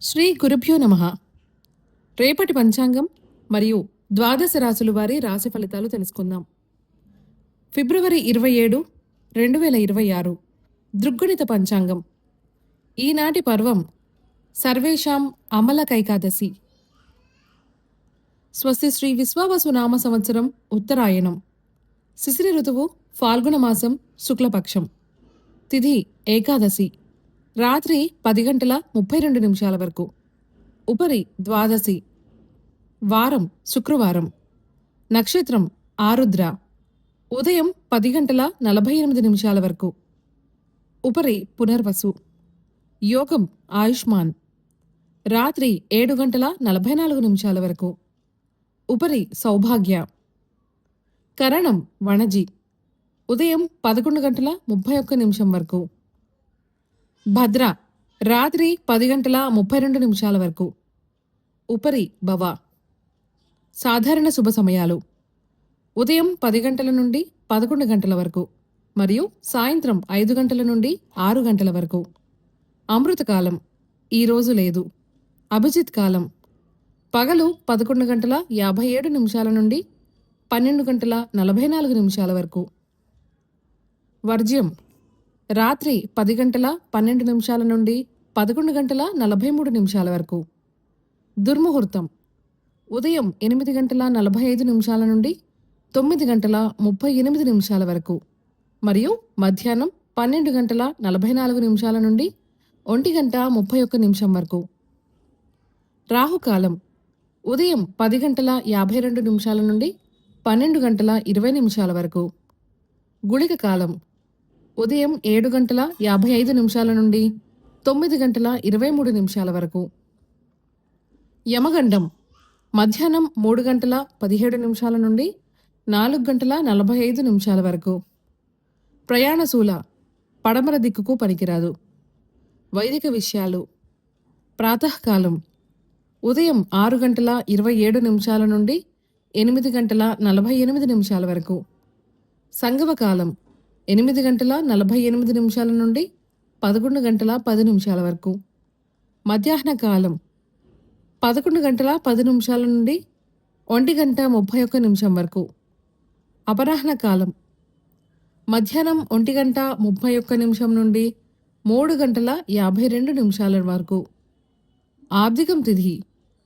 శ్రీ గురుభ్యో నమః. రేపటి పంచాంగం మరియు ద్వాదశ రాశుల వారి రాశి ఫలితాలు తెలుసుకుందాం. ఫిబ్రవరి 27, 2026 దృగ్గణిత పంచాంగం. ఈనాటి పర్వం సర్వేషాం అమలకైకాదశి. స్వస్తి శ్రీ విశ్వావసు నామ సంవత్సరం ఉత్తరాయణం. శిశిర ఋతువు ఫాల్గుణ మాసం శుక్లపక్షం. తిథి ఏకాదశి. రాత్రి 10:32 వరకు. ఉపరి ద్వాదశి. వారం శుక్రవారం. నక్షత్రం ఆరుద్ర. ఉదయం 10:48 వరకు. ఉపరి పునర్వసు. యోగం ఆయుష్మాన్. రాత్రి 7:44 వరకు. ఉపరి సౌభాగ్య. కరణం వణజి. ఉదయం 11:31 వరకు. భద్ర. రాత్రి 10:32 వరకు. ఉపరి భవ. సాధారణ శుభ సమయాలు ఉదయం 10 గంటల నుండి 11 గంటల వరకు మరియు సాయంత్రం 5 గంటల నుండి 6 గంటల వరకు. అమృతకాలం ఈరోజు లేదు. అభిజిత్ కాలం పగలు 11:57 నుండి 12:44 వరకు. వర్జ్యం రాత్రి 10:12 నుండి 11:43 వరకు. దుర్ముహూర్తం ఉదయం 8:45 నుండి 9:38 వరకు మరియు మధ్యాహ్నం 12:44 నుండి 1:31 వరకు. రాహుకాలం ఉదయం 10:52 నుండి 12:20 వరకు. గుళిక కాలం ఉదయం 7:55 నుండి 9:23 వరకు. యమగండం మధ్యాహ్నం 3:17 నుండి 4:45 వరకు. ప్రయాణశూల పడమర దిక్కుకు పనికిరాదు. వైదిక విషయాలు ప్రాతకాలం ఉదయం 6:27 నుండి 8:48 వరకు. సంగమకాలం 8:48 నుండి 11:10 వరకు. మధ్యాహ్న కాలం 11:10 నుండి 1:31 వరకు. అపరాహ్న కాలం మధ్యాహ్నం 1:31 నుండి 3:52 వరకు. ఆబ్దికం తిథి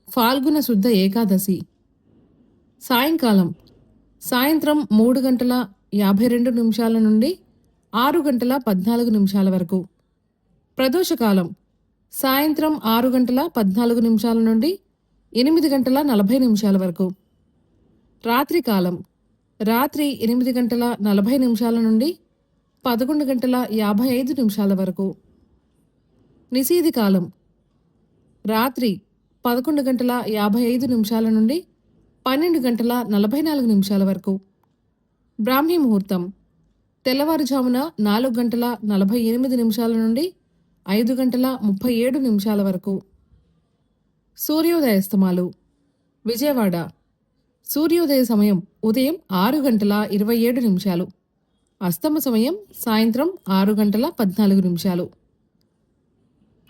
ఫాల్గుణ శుద్ధ ఏకాదశి. సాయంకాలం సాయంత్రం 3:52 నుండి 6:14 వరకు. ప్రదోషకాలం సాయంత్రం 6:14 నుండి 8:40 వరకు. రాత్రికాలం రాత్రి 8:40 నుండి 11:55 వరకు. నిశీధి కాలం రాత్రి 11:55 నుండి 12:44 వరకు. బ్రాహ్మీ ముహూర్తం తెల్లవారుజామున 4:48 నుండి 5:37 వరకు. సూర్యోదయస్తమాలు విజయవాడ సూర్యోదయ సమయం ఉదయం 6:27. అస్తమ సమయం సాయంత్రం 6:14.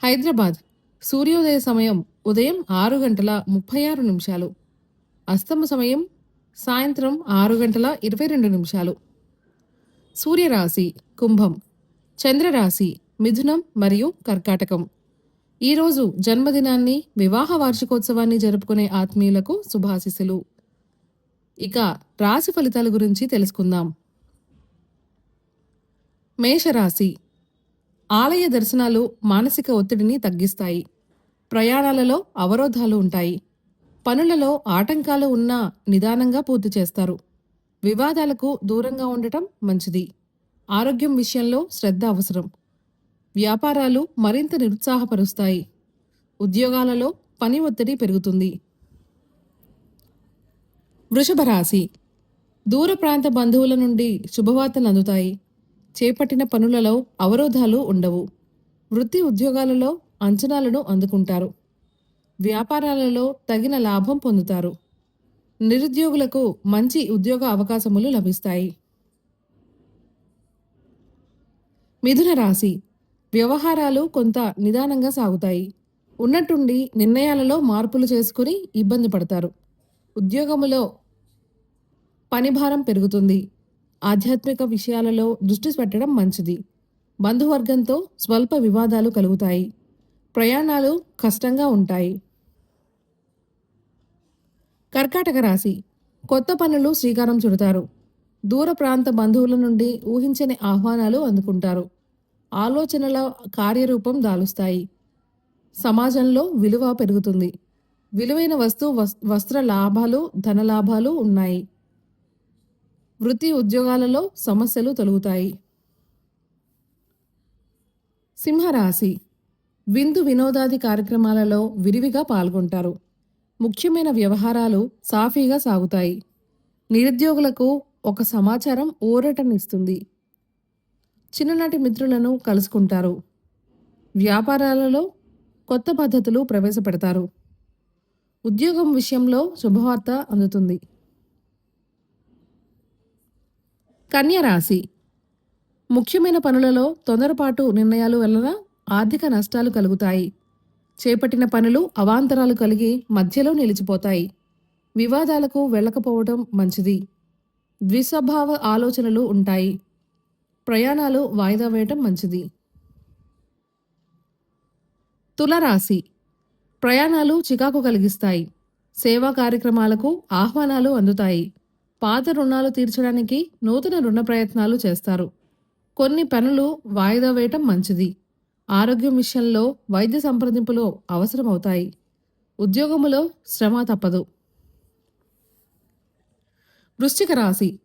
హైదరాబాద్ సూర్యోదయ సమయం ఉదయం 6:36. అస్తమ సమయం సాయంత్రం 6:22. సూర్యరాశి కుంభం, చంద్రరాశి మిథునం మరియు కర్కాటకం. ఈరోజు జన్మదినాన్ని, వివాహ వార్షికోత్సవాన్ని జరుపుకునే ఆత్మీయులకు శుభాశిస్సులు. ఇక రాశి ఫలితాల గురించి తెలుసుకుందాం. మేషరాశి ఆలయ దర్శనాలు మానసిక ఒత్తిడిని తగ్గిస్తాయి. ప్రయాణాలలో అవరోధాలు ఉంటాయి. పనులలో ఆటంకాలు ఉన్నా నిదానంగా పూర్తి చేస్తారు. వివాదాలకు దూరంగా ఉండటం మంచిది. ఆరోగ్యం విషయంలో శ్రద్ధ అవసరం. వ్యాపారాలు మరింత నిరుత్సాహపరుస్తాయి. ఉద్యోగాలలో పని ఒత్తిడి పెరుగుతుంది. వృషభ రాశి దూర ప్రాంత బంధువుల నుండి శుభవార్తలు అందుతాయి. చేపట్టిన పనులలో అవరోధాలు ఉండవు. వృత్తి ఉద్యోగాలలో అంచనాలను అందుకుంటారు. వ్యాపారాలలో తగిన లాభం పొందుతారు. నిరుద్యోగులకు మంచి ఉద్యోగ అవకాశములు లభిస్తాయి. మిథున రాశి వ్యవహారాలు కొంత నిదానంగా సాగుతాయి. ఉన్నట్టుండి నిర్ణయాలలో మార్పులు చేసుకుని ఇబ్బంది పడతారు. ఉద్యోగములో పనిభారం పెరుగుతుంది. ఆధ్యాత్మిక విషయాలలో దృష్టి పెట్టడం మంచిది. బంధువర్గంతో స్వల్ప వివాదాలు కలుగుతాయి. ప్రయాణాలు కష్టంగా ఉంటాయి. కర్కాటక రాశి కొత్త పనులు శ్రీకారం చుడతారు. దూర ప్రాంత బంధువుల నుండి ఊహించని ఆహ్వానాలు అందుకుంటారు. ఆలోచనల కార్యరూపం దాలుస్తాయి. సమాజంలో విలువ పెరుగుతుంది. విలువైన వస్త్ర లాభాలు ధన లాభాలు ఉన్నాయి. వృత్తి ఉద్యోగాలలో సమస్యలు తొలగుతాయి. సింహరాశి విందు వినోదాది కార్యక్రమాలలో విరివిగా పాల్గొంటారు. ముఖ్యమైన వ్యవహారాలు సాఫీగా సాగుతాయి. నిరుద్యోగులకు ఒక సమాచారం ఊరటనిస్తుంది. చిన్ననాటి మిత్రులను కలుసుకుంటారు. వ్యాపారాలలో కొత్త పద్ధతులు ప్రవేశపెడతారు. ఉద్యోగం విషయంలో శుభవార్త అందుతుంది. కన్య రాశి ముఖ్యమైన పనులలో తొందరపాటు నిర్ణయాలు వలన ఆర్థిక నష్టాలు కలుగుతాయి. చేపట్టిన పనులు అవాంతరాలు కలిగి మధ్యలో నిలిచిపోతాయి. వివాదాలకు వెళ్ళకపోవడం మంచిది. ద్విస్వభావ ఆలోచనలు ఉంటాయి. ప్రయాణాలు వాయిదా వేయటం మంచిది. తులరాశి ప్రయాణాలు చికాకు కలిగిస్తాయి. సేవా కార్యక్రమాలకు ఆహ్వానాలు అందుతాయి. పాత రుణాలు తీర్చడానికి నూతన రుణ ప్రయత్నాలు చేస్తారు. కొన్ని పనులు వాయిదా వేయటం మంచిది. ఆరోగ్యం విషయంలో వైద్య సంప్రదింపులు అవసరమవుతాయి. ఉద్యోగములో శ్రమ తప్పదు. వృశ్చిక రాశి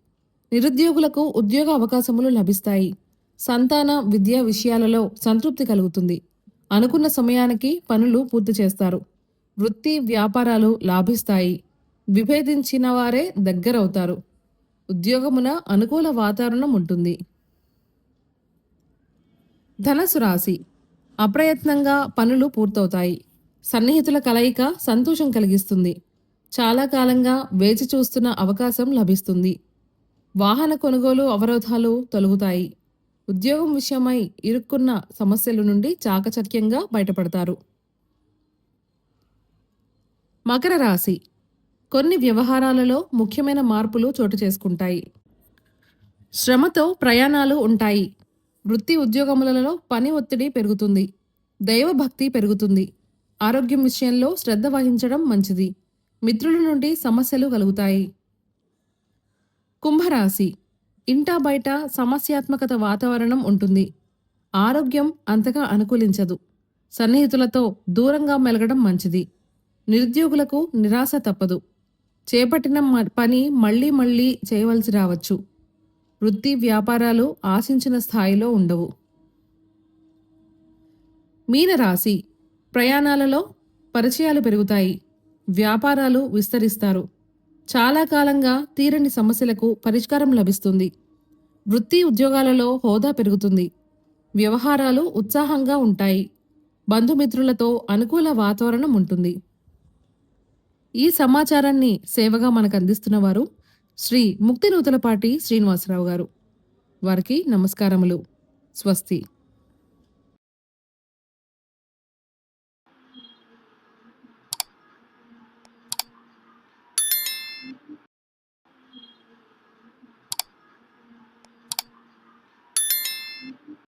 నిరుద్యోగులకు ఉద్యోగ అవకాశములు లభిస్తాయి. సంతాన విద్యా విషయాలలో సంతృప్తి కలుగుతుంది. అనుకున్న సమయానికి పనులు పూర్తి చేస్తారు. వృత్తి వ్యాపారాలు లాభిస్తాయి. విభేదించిన వారే దగ్గరవుతారు. ఉద్యోగమున అనుకూల వాతావరణం ఉంటుంది. ధనస్సు రాశి అప్రయత్నంగా పనులు పూర్తవుతాయి. సన్నిహితుల కలయిక సంతోషం కలిగిస్తుంది. చాలా కాలంగా వేచి చూస్తున్న అవకాశం లభిస్తుంది. వాహన కొనుగోలు అవరోధాలు తొలగుతాయి. ఉద్యోగం విషయమై ఇరుక్కున్న సమస్యల నుండి చాకచక్యంగా బయటపడతారు. మకర రాశి కొన్ని వ్యవహారాలలో ముఖ్యమైన మార్పులు చోటు చేసుకుంటాయి. శ్రమతో ప్రయాణాలు ఉంటాయి. వృత్తి ఉద్యోగములలో పని ఒత్తిడి పెరుగుతుంది. దైవభక్తి పెరుగుతుంది. ఆరోగ్యం విషయంలో శ్రద్ధ వహించడం మంచిది. మిత్రుల నుండి సమస్యలు కలుగుతాయి. కుంభరాశి ఇంటా బయట సమస్యాత్మకత వాతావరణం ఉంటుంది. ఆరోగ్యం అంతగా అనుకూలించదు. సన్నిహితులతో దూరంగా మెలగడం మంచిది. నిరుద్యోగులకు నిరాశ తప్పదు. చేపట్టిన పని మళ్ళీ మళ్ళీ చేయవలసి రావచ్చు. వృత్తి వ్యాపారాలు ఆశించిన స్థాయిలో ఉండవు. మీనరాశి ప్రయాణాలలో పరిచయాలు పెరుగుతాయి. వ్యాపారాలు విస్తరిస్తారు. చాలా కాలంగా తీరని సమస్యలకు పరిష్కారం లభిస్తుంది. వృత్తి ఉద్యోగాలలో హోదా పెరుగుతుంది. వ్యవహారాలు ఉత్సాహంగా ఉంటాయి. బంధుమిత్రులతో అనుకూల వాతావరణం ఉంటుంది. ఈ సమాచారాన్ని సేవగా మనకు అందిస్తున్న వారు శ్రీ ముక్తినూతలపాటి శ్రీనివాసరావు గారు. వారికి నమస్కారములు. స్వస్తి.